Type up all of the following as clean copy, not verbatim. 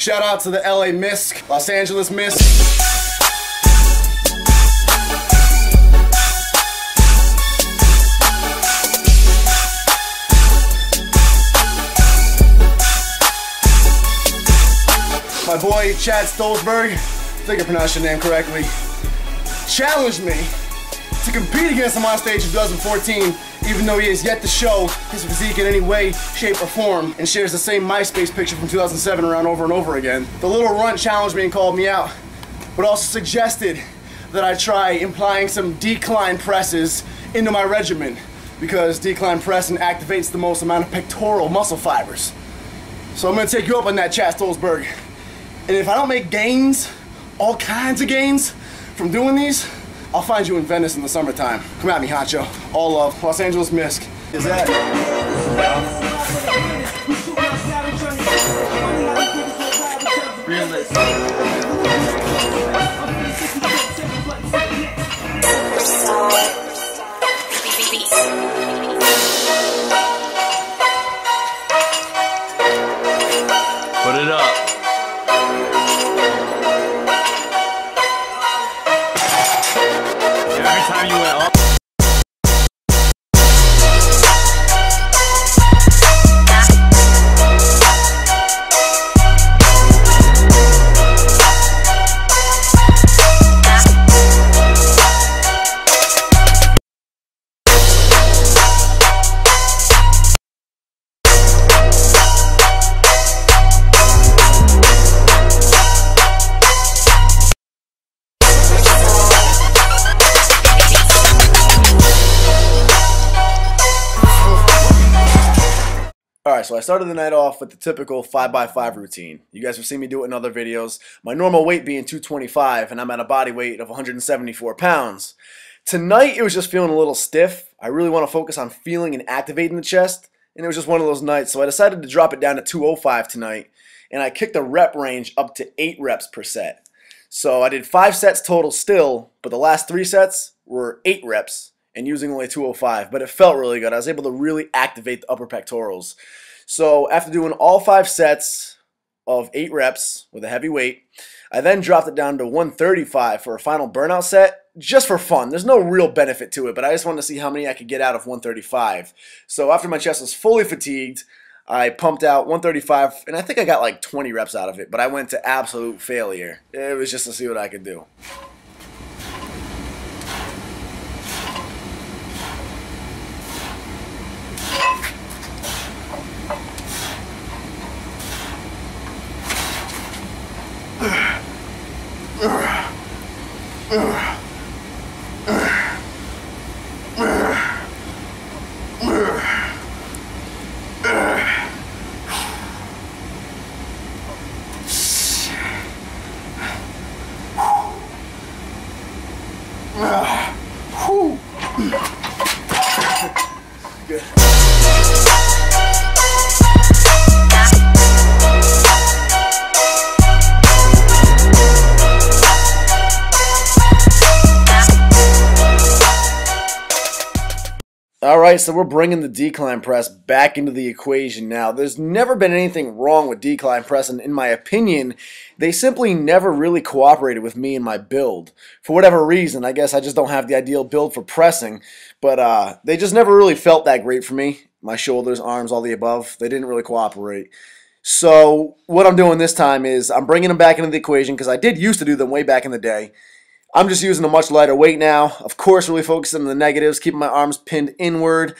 Shout out to the LA Misc, Los Angeles Misc. My boy Chad Stolzberg, I think I pronounced your name correctly, challenged me to compete against him on stage in 2014, even though he has yet to show his physique in any way, shape, or form, and shares the same MySpace picture from 2007 around over and over again. The little runt challenged me and called me out, but also suggested that I try implying some decline presses into my regimen, because decline pressing activates the most amount of pectoral muscle fibers. So I'm gonna take you up on that, Chad Stolzberg. And if I don't make gains, all kinds of gains, from doing these, I'll find you in Venice in the summertime. Come at me, Honcho. All love. Los Angeles Misc. Is that? Put it up. Time you went up. Alright, so I started the night off with the typical 5x5 routine. You guys have seen me do it in other videos. My normal weight being 225, and I'm at a body weight of 174 pounds. Tonight, it was just feeling a little stiff. I really want to focus on feeling and activating the chest, and it was just one of those nights, so I decided to drop it down to 205 tonight, and I kicked the rep range up to 8 reps per set. So I did 5 sets total still, but the last 3 sets were 8 reps. And using only 205, but it felt really good. I was able to really activate the upper pectorals. So after doing all 5 sets of 8 reps with a heavy weight, I then dropped it down to 135 for a final burnout set, just for fun. There's no real benefit to it, but I just wanted to see how many I could get out of 135. So after my chest was fully fatigued, I pumped out 135, and I think I got like 20 reps out of it, but I went to absolute failure. It was just to see what I could do. Good. Alright, so we're bringing the decline press back into the equation now. There's never been anything wrong with decline press, and in my opinion, they simply never really cooperated with me and my build. For whatever reason, I guess I just don't have the ideal build for pressing, but they just never really felt that great for me. My shoulders, arms, all the above, they didn't really cooperate. So what I'm doing this time is I'm bringing them back into the equation because I did used to do them way back in the day. I'm just using a much lighter weight now. Of course, really focusing on the negatives, keeping my arms pinned inward.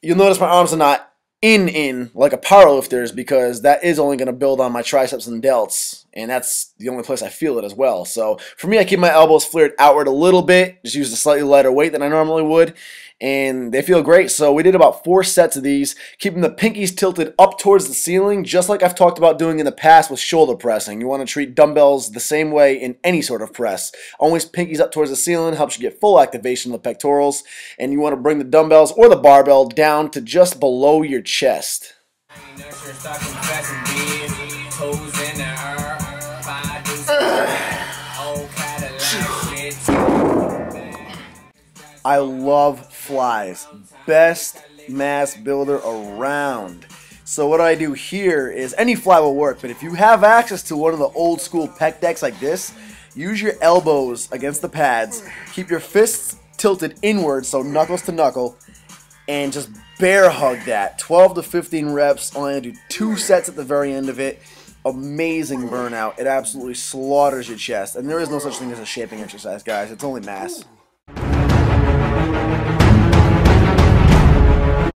You'll notice my arms are not in like a powerlifter's because that is only going to build on my triceps and delts, and that's the only place I feel it as well. So for me, I keep my elbows flared outward a little bit, just use a slightly lighter weight than I normally would, and they feel great. So we did about 4 sets of these, keeping the pinkies tilted up towards the ceiling, just like I've talked about doing in the past with shoulder pressing. You want to treat dumbbells the same way in any sort of press. Always pinkies up towards the ceiling, helps you get full activation of the pectorals, and you want to bring the dumbbells or the barbell down to just below your chest. I love flies. Best mass builder around. So what I do here is, any fly will work, but if you have access to one of the old school pec decks like this, use your elbows against the pads, keep your fists tilted inward, so knuckles to knuckle, and just bear hug that. 12 to 15 reps, only do 2 sets at the very end of it. Amazing burnout. It absolutely slaughters your chest, and there is no such thing as a shaping exercise, guys. It's only mass.